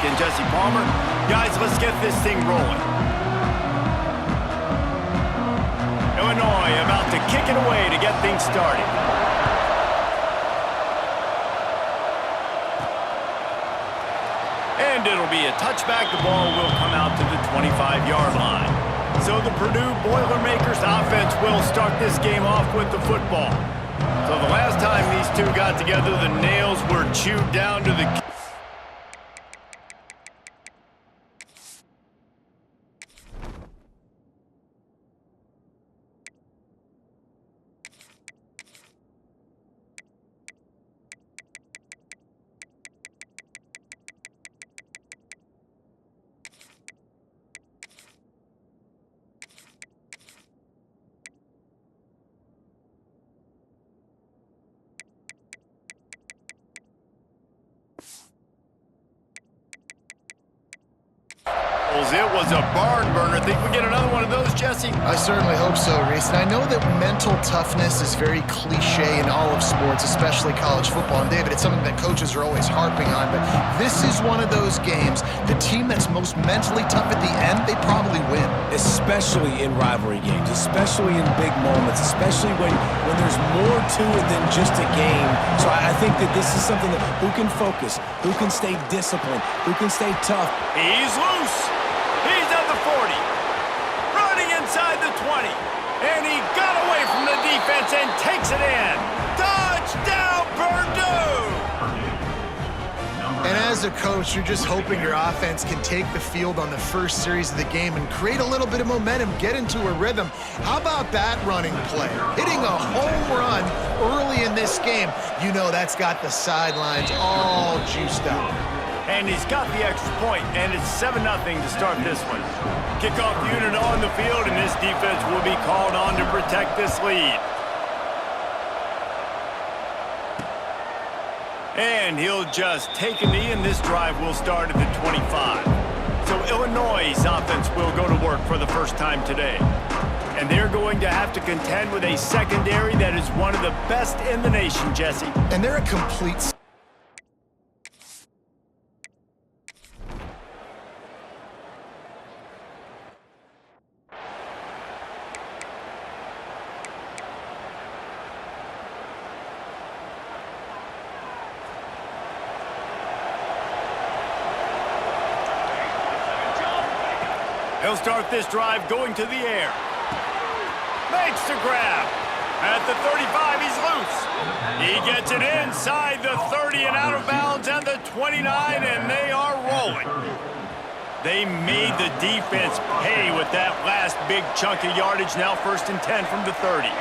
second, Jesse Palmer. Guys, let's get this thing rolling. Illinois about to kick it away to get things started. And it'll be a touchback. The ball will come out to the 25-yard line. So the Purdue Boilermakers offense will start this game off with the football. So the last time these two got together, the nails were chewed down to the... It was a barn burner. Think we get another one of those, Jesse? I certainly hope so, Reese. And I know that mental toughness is very cliche in all of sports, especially college football. And David, it's something that coaches are always harping on. But this is one of those games, the team that's most mentally tough at the end, they probably win. Especially in rivalry games, especially in big moments, especially when there's more to it than just a game. So I think that this is something that who can focus, who can stay disciplined, who can stay tough. He's loose. He's at the 40, running inside the 20, and he got away from the defense and takes it in. Touchdown, Purdue! And as a coach, you're just hoping your offense can take the field on the first series of the game and create a little bit of momentum, get into a rhythm. How about that running play? Hitting a home run early in this game. You know that's got the sidelines all juiced up. And he's got the extra point, and it's 7-0 to start this one. Kickoff unit on the field, and this defense will be called on to protect this lead. And he'll just take a knee, and this drive will start at the 25. So Illinois' offense will go to work for the first time today. And they're going to have to contend with a secondary that is one of the best in the nation, Jesse. And they're a complete... He'll start this drive going to the air. Makes the grab. At the 35, he's loose. He gets it inside the 30 and out of bounds at the 29, and they are rolling. They made the defense pay with that last big chunk of yardage. Now 1st and 10 from the 30.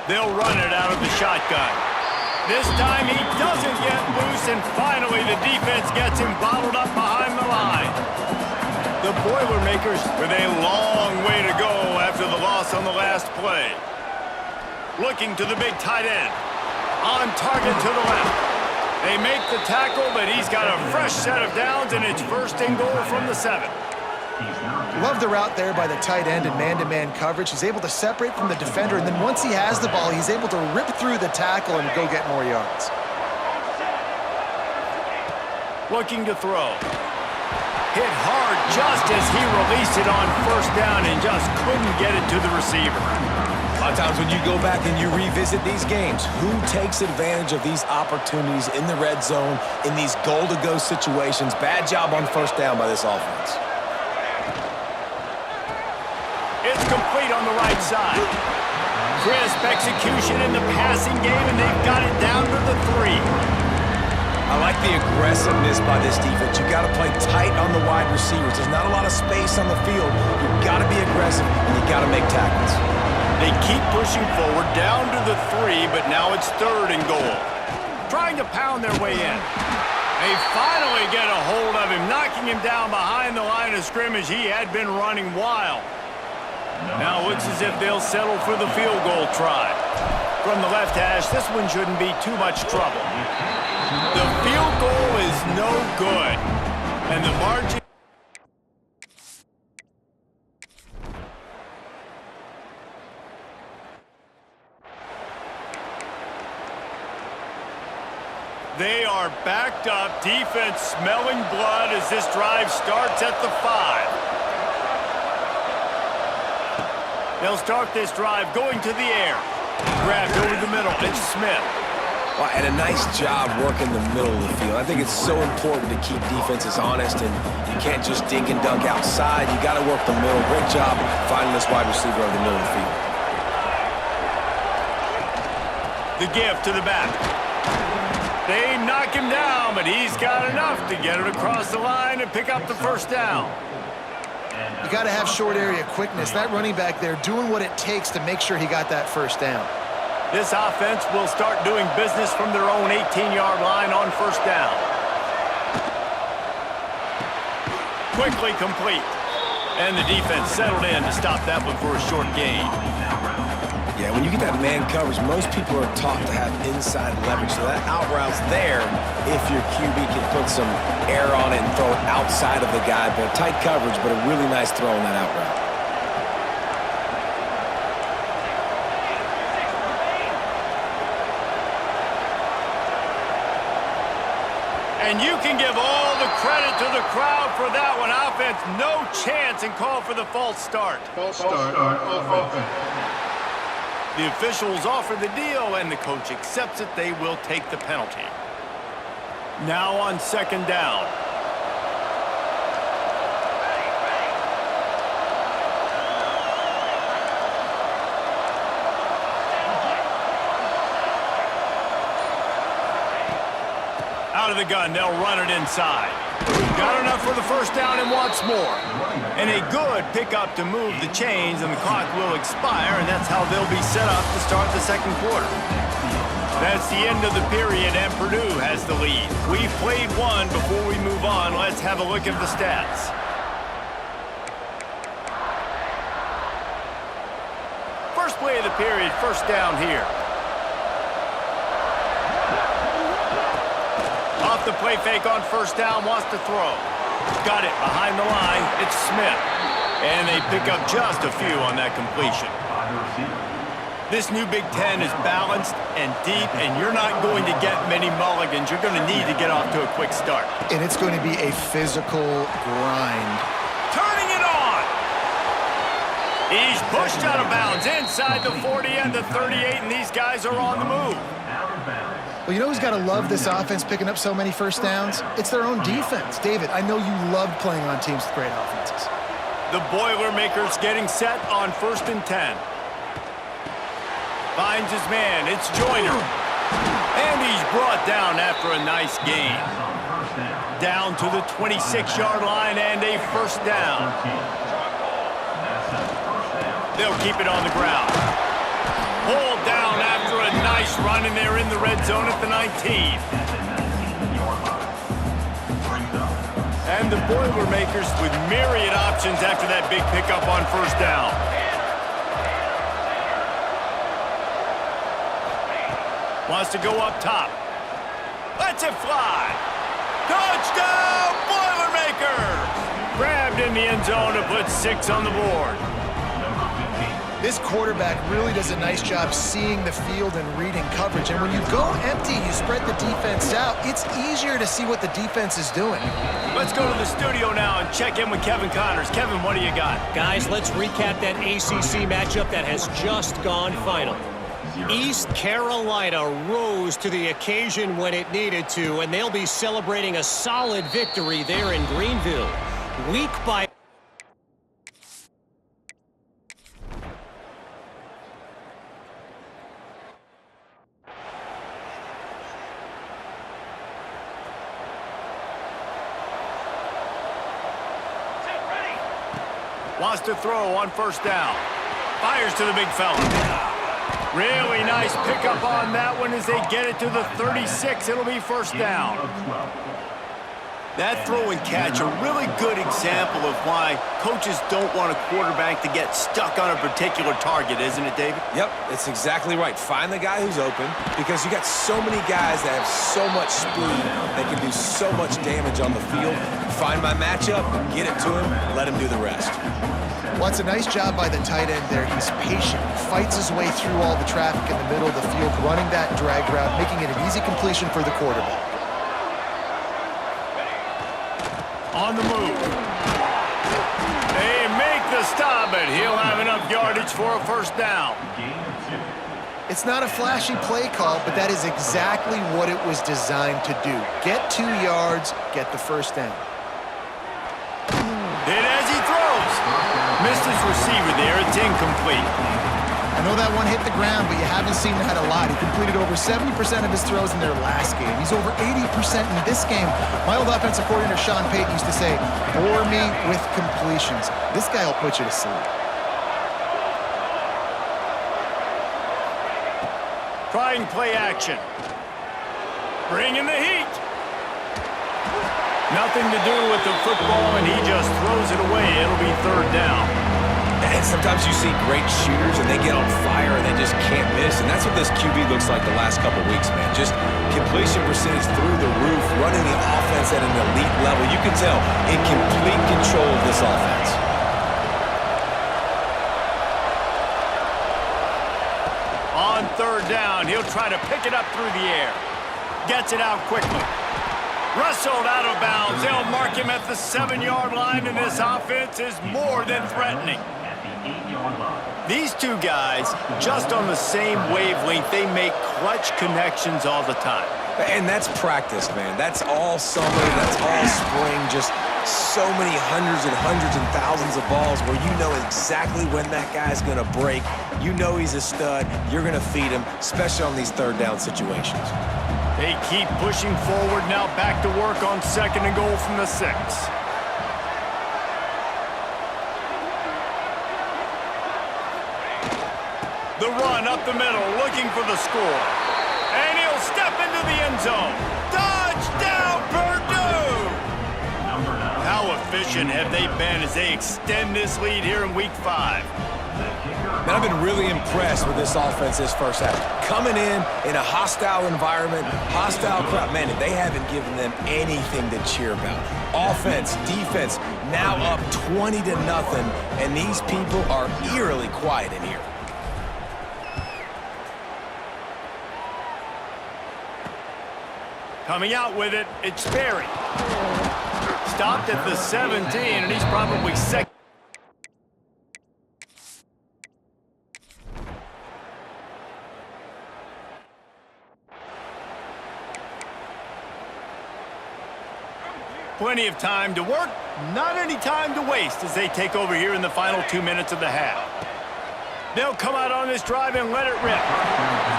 They'll run it out of the shotgun. This time he doesn't get loose, and finally the defense gets him bottled up behind the line. The Boilermakers with a long way to go after the loss on the last play. Looking to the big tight end. On target to the left. They make the tackle, but he's got a fresh set of downs, and it's 1st and goal from the 7. Love the route there by the tight end in man-to-man coverage. He's able to separate from the defender, and then once he has the ball, he's able to rip through the tackle and go get more yards. Looking to throw. Hit hard just as he released it on 1st down and just couldn't get it to the receiver. A lot of times when you go back and you revisit these games, who takes advantage of these opportunities in the red zone, in these goal-to-go situations? Bad job on 1st down by this offense. It's complete on the right side. Crisp execution in the passing game, and they've got it down to the 3. I like the aggressiveness by this defense. You've got to play tight on the wide receivers. There's not a lot of space on the field. You've got to be aggressive, and you've got to make tackles. They keep pushing forward down to the 3, but now it's 3rd and goal. Trying to pound their way in. They finally get a hold of him, knocking him down behind the line of scrimmage. He had been running wild. Now it looks as if they'll settle for the field goal try. From the left hash, this one shouldn't be too much trouble. The field goal is no good. And the margin... They are backed up, defense smelling blood as this drive starts at the 5. They'll start this drive going to the air. Grabbed over the middle, it's Smith. Well, and a nice job working the middle of the field. I think it's so important to keep defenses honest, and you can't just dink and dunk outside. You got to work the middle. Great job finding this wide receiver over the middle of the field. The give to the back. They knock him down, but he's got enough to get it across the line and pick up the first down. You got to have short area quickness. That running back there doing what it takes to make sure he got that first down. This offense will start doing business from their own 18-yard line on first down. Quickly complete. And the defense settled in to stop that one for a short gain. Yeah, when you get that man coverage, most people are taught to have inside leverage. So that out route's there if your QB can put some air on it and throw it outside of the guy. But tight coverage, but a really nice throw on that out route. And you can give all the credit to the crowd for that one. Offense, no chance, and call for the false start. False start of offense. The officials offer the deal, and the coach accepts it. They will take the penalty. Now on second down. Out of the gun, they'll run it inside. Got enough for the first down and wants more. And a good pickup to move the chains, and the clock will expire, and that's how they'll be set up to start the second quarter. That's the end of the period, and Purdue has the lead. We've played one. Before we move on, let's have a look at the stats. First play of the period, first down here. Off the play fake on first down, wants to throw. Got it behind the line, it's Smith. And they pick up just a few on that completion. This new Big Ten is balanced and deep, and you're not going to get many mulligans. You're going to need to get off to a quick start. And it's going to be a physical grind. Turning it on! He's pushed out of bounds inside the 40 and the 38, and these guys are on the move. Well, you know who's got to love this offense picking up so many first downs? It's their own defense. David, I know you love playing on teams with great offenses. The Boilermakers getting set on 1st and 10. Finds his man, it's Joyner. And he's brought down after a nice gain. Down to the 26-yard line and a first down. They'll keep it on the ground. Pulled down after a nice run, and they're in the red zone at the 19. And the Boilermakers with myriad options after that big pickup on first down. Wants to go up top. Lets it fly. Touchdown, Boilermakers! Grabbed in the end zone to put 6 on the board. This quarterback really does a nice job seeing the field and reading coverage. And when you go empty, you spread the defense out, it's easier to see what the defense is doing. Let's go to the studio now and check in with Kevin Connors. Kevin, what do you got? Guys, let's recap that ACC matchup that has just gone final. East Carolina rose to the occasion when it needed to, and they'll be celebrating a solid victory there in Greenville. Week by wants to throw on first down. Fires to the big fella. Really nice pickup on that one as they get it to the 36. It'll be first down. That throw and catch, a really good example of why coaches don't want a quarterback to get stuck on a particular target, isn't it, David? Yep, it's exactly right. Find the guy who's open because you got so many guys that have so much speed that can do so much damage on the field. Find my matchup, get it to him, let him do the rest. Well, it's a nice job by the tight end there. He's patient. He fights his way through all the traffic in the middle of the field, running that drag route, making it an easy completion for the quarterback. On the move. They make the stop, but he'll have enough yardage for a first down. It's not a flashy play call, but that is exactly what it was designed to do. Get 2 yards, get the first down. Hit as he throws. Missed his receiver there. It's incomplete. I know that one hit the ground, but you haven't seen that a lot. He completed over 70% of his throws in their last game. He's over 80% in this game. My old offensive coordinator, Sean Payton, used to say, bore me with completions. This guy will put you to sleep. Trying play action. Bringing the heat. Nothing to do with the football, and he just throws it away. It'll be third down. And sometimes you see great shooters and they get on fire and they just can't miss. And that's what this QB looks like the last couple weeks, man. Just completion percentage through the roof, running the offense at an elite level. You can tell in complete control of this offense. On third down, he'll try to pick it up through the air. Gets it out quickly. Wrestled out of bounds. They'll mark him at the 7-yard line, and this offense is more than threatening. These two guys, just on the same wavelength, they make clutch connections all the time. And that's practice, man. That's all summer. That's all spring. Just so many hundreds and thousands of balls where you know exactly when that guy's going to break. You know he's a stud. You're going to feed him, especially on these third down situations. They keep pushing forward now, back to work on 2nd and goal from the 6. The run up the middle, looking for the score. And he'll step into the end zone. Touchdown, Purdue! How efficient have they been as they extend this lead here in Week 5? Man, I've been really impressed with this offense this first half. Coming in a hostile environment, hostile crowd. Man, they haven't given them anything to cheer about. Offense, defense, now up 20-0, and these people are eerily quiet in here. Coming out with it, it's Berry. Stopped at the 17, and he's probably second. Plenty of time to work, not any time to waste as they take over here in the final 2 minutes of the half. They'll come out on this drive and let it rip.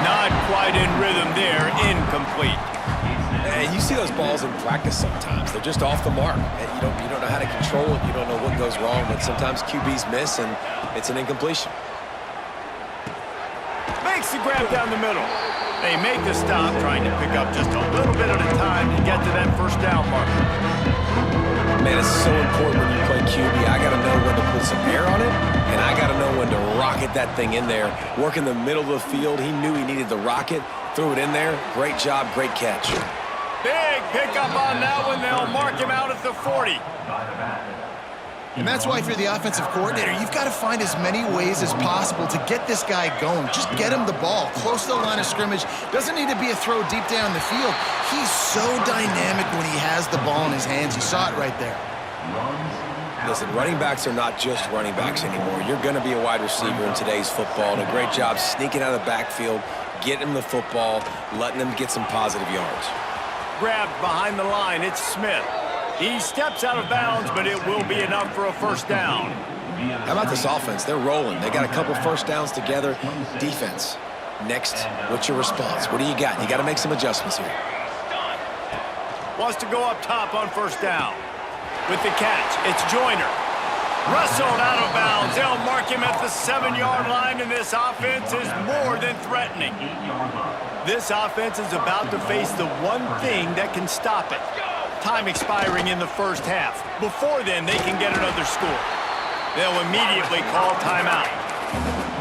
Not quite in rhythm there, incomplete. And you see those balls in practice sometimes. They're just off the mark. And you don't know how to control it. You don't know what goes wrong, but sometimes QBs miss, and it's an incompletion. Makes the grab down the middle. They make the stop, trying to pick up just a little bit at a time to get to that first down marker. Man, it's so important when you play QB. I got to know when to put some air on it, and I got to know when to rocket that thing in there. Work in the middle of the field. He knew he needed the rocket. Threw it in there. Great job, great catch. Big pickup on that one. They'll mark him out at the 40. And that's why if you're the offensive coordinator, you've got to find as many ways as possible to get this guy going. Just get him the ball close to the line of scrimmage. Doesn't need to be a throw deep down the field. He's so dynamic when he has the ball in his hands. You saw it right there. Listen, running backs are not just running backs anymore. You're going to be a wide receiver in today's football, and a great job sneaking out of the backfield, getting him the football, letting them get some positive yards. Grabbed behind the line, it's Smith. He steps out of bounds, but it will be enough for a first down. How about this offense? They're rolling. They got a couple first downs together. Defense. Next, what's your response? What do you got? You got to make some adjustments here. Wants to go up top on first down. With the catch, it's Joyner. Wrestled out of bounds. They'll mark him at the 7-yard line, and this offense is more than threatening. This offense is about to face the one thing that can stop it. time expiring in the first half. Before then, they can get another score. They'll immediately call timeout.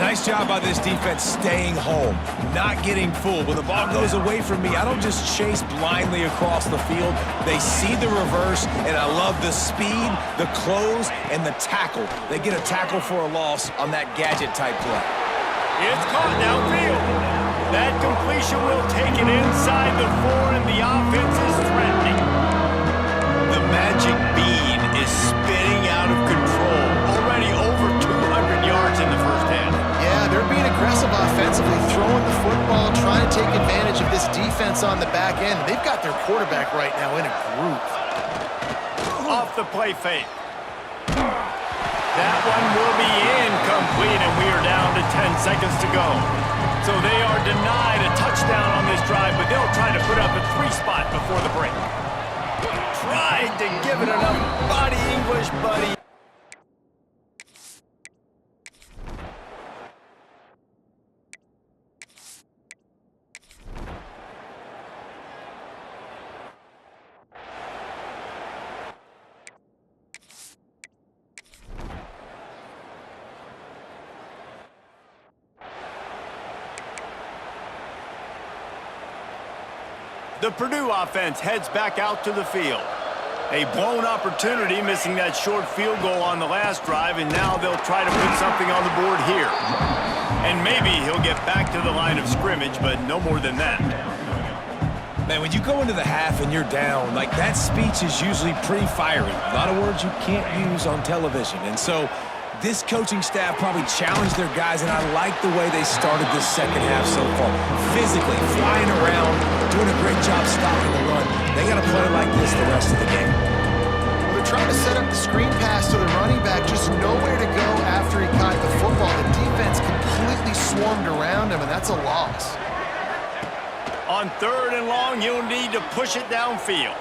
Nice job by this defense staying home, not getting fooled. When the ball goes away from me, I don't just chase blindly across the field. They see the reverse, and I love the speed, the close, and the tackle. They get a tackle for a loss on that gadget-type play. It's caught downfield. That completion will take it inside the 4, and the offense is threatening. The magic bean is spinning out of control. Already over 200 yards in the first half. Yeah, they're being aggressive offensively, throwing the football, trying to take advantage of this defense on the back end. They've got their quarterback right now in a groove. Off the play fake. That one will be incomplete, and we are down to 10 seconds to go. So they are denied a touchdown on this drive, but they'll try to put up a 3-spot before the break. Tried to give it enough body English, buddy. The Purdue offense heads back out to the field. A blown opportunity, missing that short field goal on the last drive, and now they'll try to put something on the board here. And maybe he'll get back to the line of scrimmage, but no more than that. Man, when you go into the half and you're down, like that speech is usually pretty fiery. A lot of words you can't use on television. And so this coaching staff probably challenged their guys, and I like the way they started this second half so far. Physically, flying around, doing a great job stopping the run. They got to play like this the rest of the game. Well, they're trying to set up the screen pass to the running back, just nowhere to go after he caught the football. The defense completely swarmed around him, and that's a loss. On 3rd and long, you'll need to push it downfield.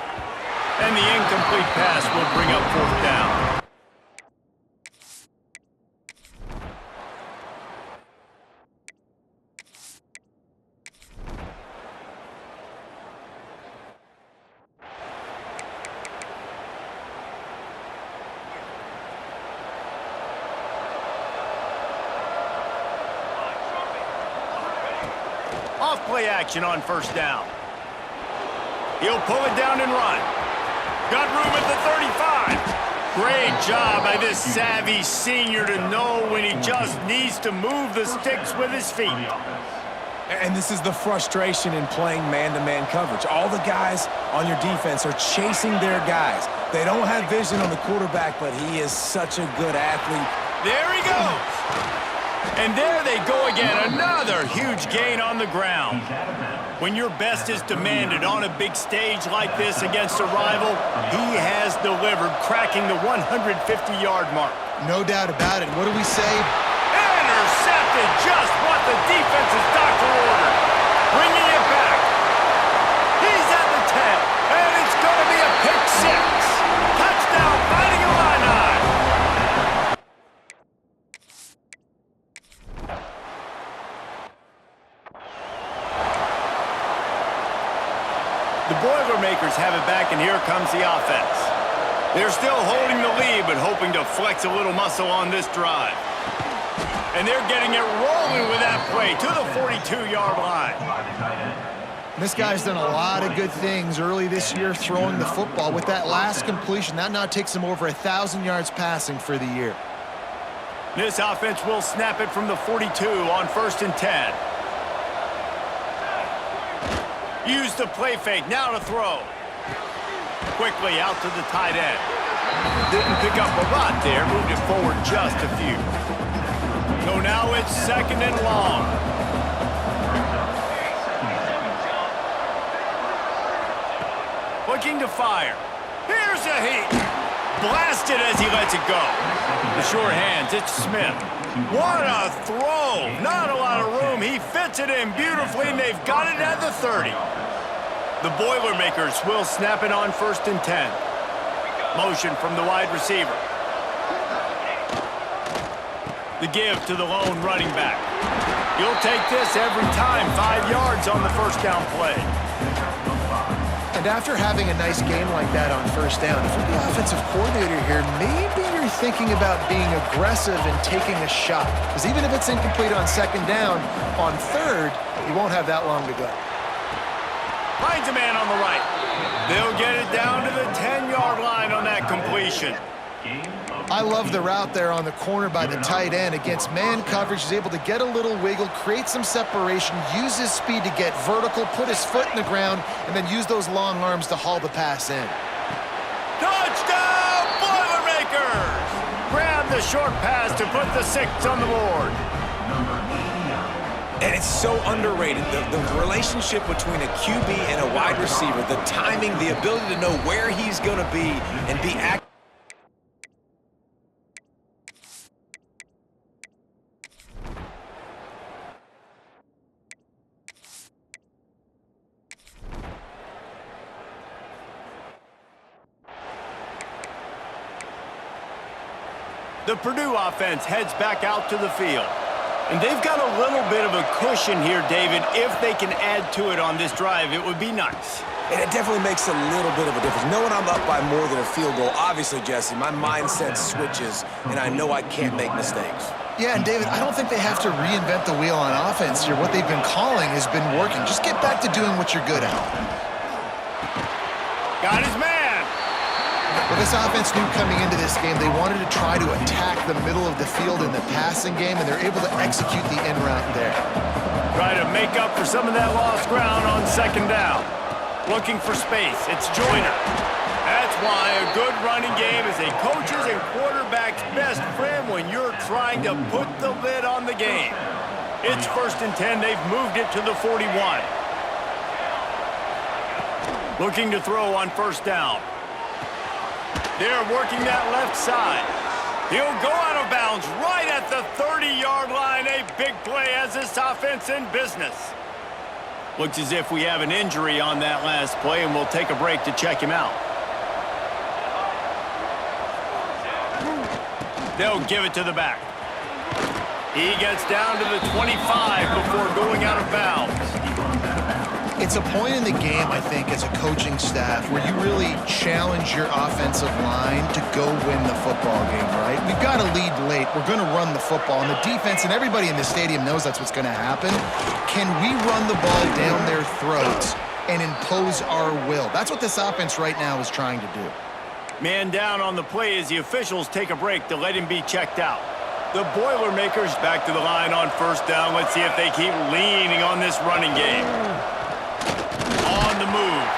And the incomplete pass will bring up 4th down. Off-play action on 1st down. He'll pull it down and run. Got room at the 35. Great job by this savvy senior to know when he just needs to move the sticks with his feet. And this is the frustration in playing man-to-man coverage. All the guys on your defense are chasing their guys. They don't have vision on the quarterback, but he is such a good athlete. There he goes. And there they go again, another huge gain on the ground. When your best is demanded on a big stage like this against a rival, he has delivered, cracking the 150-yard mark. No doubt about it. What do we say? Intercepted, just what the defense's doctor ordered. Bringing it back. He's at the 10, and it's going to be a pick 6. Touchdown, Fighting Illini. The Boilermakers have it back, and here comes the offense. They're still holding the lead, but hoping to flex a little muscle on this drive. And they're getting it rolling with that play to the 42-yard line. This guy's done a lot of good things early this year throwing the football. With that last completion, that now takes him over 1,000 yards passing for the year. This offense will snap it from the 42 on 1st and 10. Use the play fake, now to throw. Quickly out to the tight end. Didn't pick up a lot there, moved it forward just a few. So now it's 2nd and long. Looking to fire. Here's a heat. Blasted as he lets it go. The sure hands, it's Smith. What a throw. Not a lot of room. He fits it in beautifully, and they've got it at the 30. The Boilermakers will snap it on 1st and 10. Motion from the wide receiver. The give to the lone running back. You'll take this every time. 5 yards on the 1st down play. And And after having a nice game like that on first down, if you're the offensive coordinator here, maybe you're thinking about being aggressive and taking a shot. Because even if it's incomplete on second down, on third, you won't have that long to go. Finds a man on the right. They'll get it down to the 10-yard line on that completion. I love the route there on the corner by the tight end against man coverage. He's able to get a little wiggle, create some separation, use his speed to get vertical, put his foot in the ground, and then use those long arms to haul the pass in. Touchdown, Boilermakers! Grab the short pass to put the 6 on the board. And it's so underrated, the relationship between a QB and a wide receiver, the timing, the ability to know where he's going to be and be active. The Purdue offense heads back out to the field. And they've got a little bit of a cushion here, David. If they can add to it on this drive, it would be nice. And it definitely makes a little bit of a difference. Knowing I'm up by more than a field goal, obviously, Jesse, my mindset switches, and I know I can't make mistakes. Yeah, and David, I don't think they have to reinvent the wheel on offense here. What they've been calling has been working. Just get back to doing what you're good at. Got his man. Well, this offense knew coming into this game they wanted to try to attack the middle of the field in the passing game, and they're able to execute the in route there. Try to make up for some of that lost ground on second down. Looking for space. It's Joyner. That's why a good running game is a coach's and quarterback's best friend when you're trying to put the lid on the game. It's 1st and 10. They've moved it to the 41. Looking to throw on first down. They're working that left side. He'll go out of bounds right at the 30-yard line. A big play as this offense in business. Looks as if we have an injury on that last play, and we'll take a break to check him out. They'll give it to the back. He gets down to the 25 before going out of bounds. It's a point in the game, I think, as a coaching staff where you really challenge your offensive line to go win the football game, right? We've got to lead late. We're going to run the football. And the defense and everybody in the stadium knows that's what's going to happen. Can we run the ball down their throats and impose our will? That's what this offense right now is trying to do. Man down on the play as the officials take a break to let him be checked out. The Boilermakers back to the line on first down. Let's see if they keep leaning on this running game. On the move.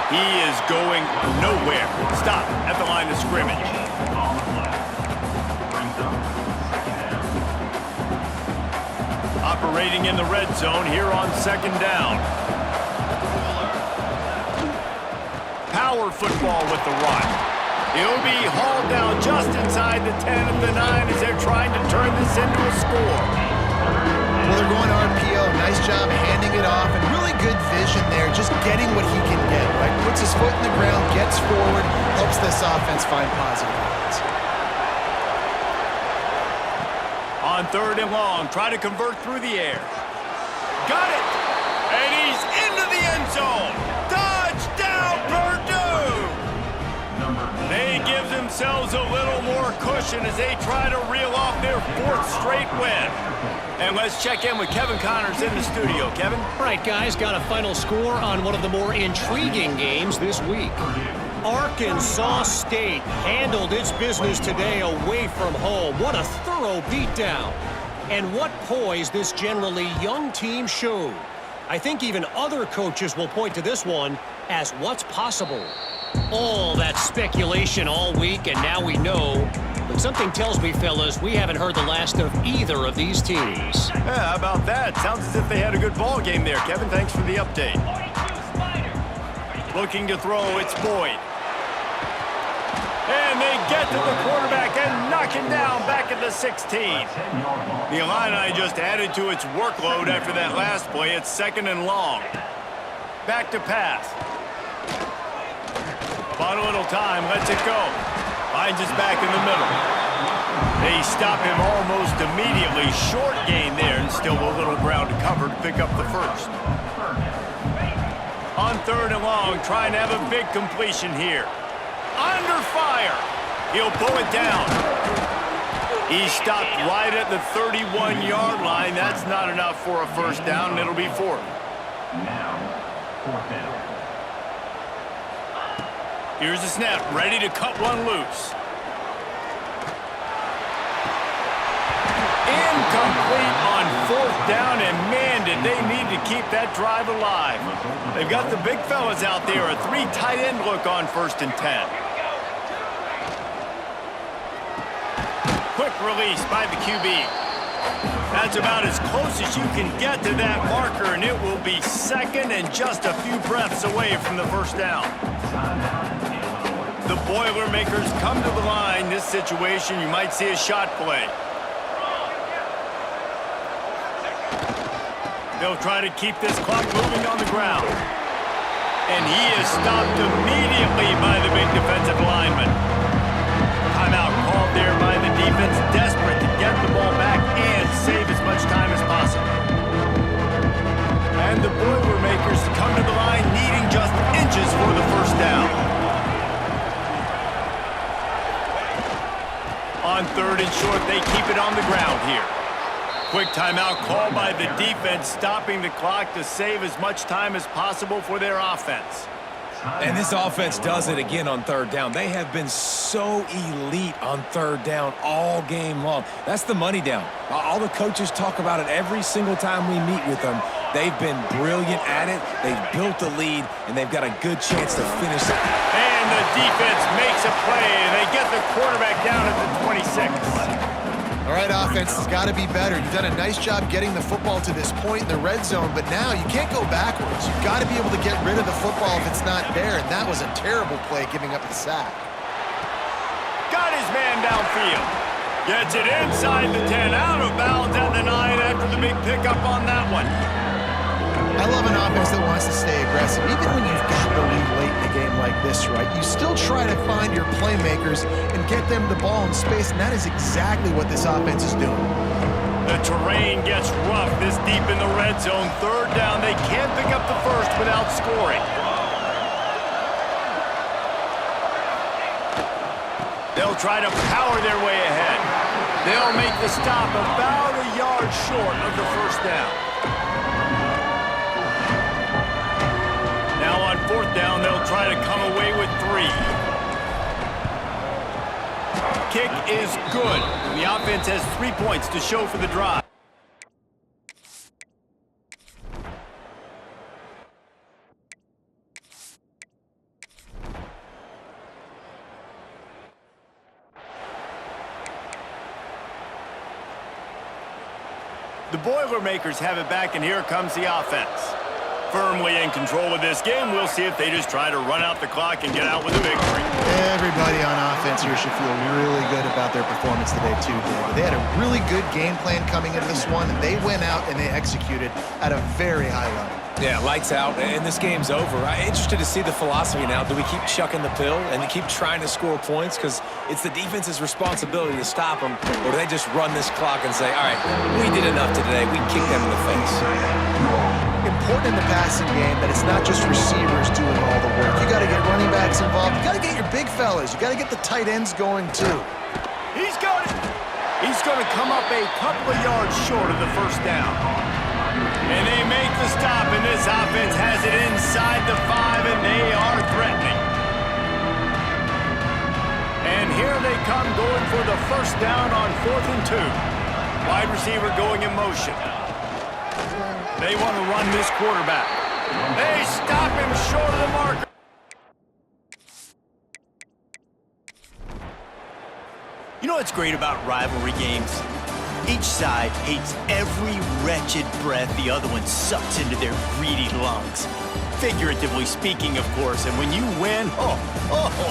He is going nowhere. Stop at the line of scrimmage. Operating in the red zone here on second down. Power football with the run. He'll be hauled down just inside the 10 of the 9 as they're trying to turn this into a score. Well, they're going RPO. Nice job handing it off, and really good vision there, just getting what he can get, right? Puts his foot in the ground, gets forward, helps this offense find positive points. On third and long, try to convert through the air. Got it! And he's into the end zone! Touchdown, Purdue! They give themselves a little more cushion as they try to reel off their 4th straight win. And let's check in with Kevin Connors in the studio. Kevin? All right, guys, got a final score on one of the more intriguing games this week. Arkansas State handled its business today away from home. What a thorough beatdown. And what poise this generally young team showed. I think even other coaches will point to this one as what's possible. All that speculation all week, and now we know. But something tells me, fellas, we haven't heard the last of either of these teams. Yeah, how about that? Sounds as if they had a good ball game there. Kevin, thanks for the update. Looking to throw, it's Boyd. And they get to the quarterback and knock him down back at the 16. The Illini just added to its workload after that last play. It's 2nd and long. Back to pass. Bought a little time, lets it go. Finds his back in the middle. They stop him almost immediately. Short gain there, and still a little ground to cover to pick up the first. On 3rd and long, trying to have a big completion here. Under fire. He'll pull it down. He stopped right at the 31-yard line. That's not enough for a first down, and it'll be 4th. Now, 4th down. Here's the snap, ready to cut one loose. Incomplete on 4th down, and man, did they need to keep that drive alive. They've got the big fellas out there, a 3 tight end look on 1st and 10. Quick release by the QB. That's about as close as you can get to that marker, and it will be 2nd and just a few breaths away from the first down. The Boilermakers come to the line. This situation, you might see a shot play. They'll try to keep this clock moving on the ground. And he is stopped immediately by the big defensive lineman. Timeout called there by the defense, desperate to get the ball back and save as much time as possible. And the Boilermakers come to the line needing just inches for the first down. On 3rd and short, they keep it on the ground here. Quick timeout called by the defense, stopping the clock to save as much time as possible for their offense. And this offense does it again on 3rd down. They have been so elite on 3rd down all game long. That's the money down. All the coaches talk about it every single time we meet with them. They've been brilliant at it. They've built the lead, and they've got a good chance to finish it. And the defense makes a play, and they get the quarterback down at the 26. All right, offense has got to be better. You've done a nice job getting the football to this point in the red zone, but now you can't go backwards. You've got to be able to get rid of the football if it's not there, and that was a terrible play, giving up the sack. Got his man downfield. Gets it inside the 10, out of bounds at the 9 after the big pickup on that one. I love an offense that wants to stay aggressive. Even when you've got the lead late in a game like this, right, you still try to find your playmakers and get them the ball in space, and that is exactly what this offense is doing. The terrain gets rough this deep in the red zone. 3rd down, they can't pick up the first without scoring. They'll try to power their way ahead. They'll make the stop about a yard short of the first down. Now on 4th down, they'll try to come away with 3. Kick is good. The offense has 3 points to show for the drive. The Boilermakers have it back, and here comes the offense. Firmly in control of this game. We'll see if they just try to run out the clock and get out with a victory. Everybody on offense here should feel really good about their performance today, too, David. They had a really good game plan coming into this one, and they went out and they executed at a very high level. Yeah, lights out, and this game's over. I'm interested to see the philosophy now. Do we keep chucking the pill and keep trying to score points because it's the defense's responsibility to stop them, or do they just run this clock and say, all right, we did enough today. We kicked them in the face. Important in the passing game that it's not just receivers doing all the work. You got to get running backs involved. You got to get your big fellas. You got to get the tight ends going, too. He's got it. He's going to come up a couple of yards short of the first down. And they make the stop, and this offense has it inside the 5, and they are threatening. And here they come going for the first down on 4th and 2. Wide receiver going in motion. They want to run this quarterback. They stop him short of the marker. You know what's great about rivalry games? Each side hates every wretched breath the other one sucks into their greedy lungs. Figuratively speaking, of course, and when you win, oh,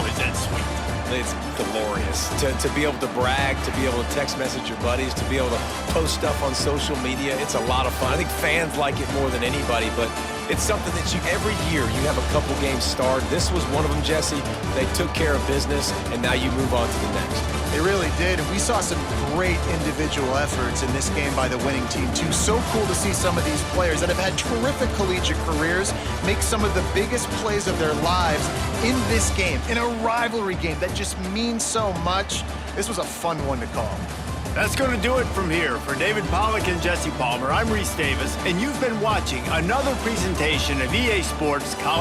is that sweet. It's glorious to be able to brag, to be able to text message your buddies, to be able to post stuff on social media. It's a lot of fun. I think fans like it more than anybody, but It's something that every year you have a couple games starred. This was one of them, Jesse. They took care of business, and now you move on to the next. They really did, and we saw some great individual efforts in this game by the winning team, too. So cool to see some of these players that have had terrific collegiate careers make some of the biggest plays of their lives in this game, in a rivalry game that just means so much. This was a fun one to call. That's going to do it from here. For David Pollack and Jesse Palmer, I'm Reese Davis, and you've been watching another presentation of EA Sports College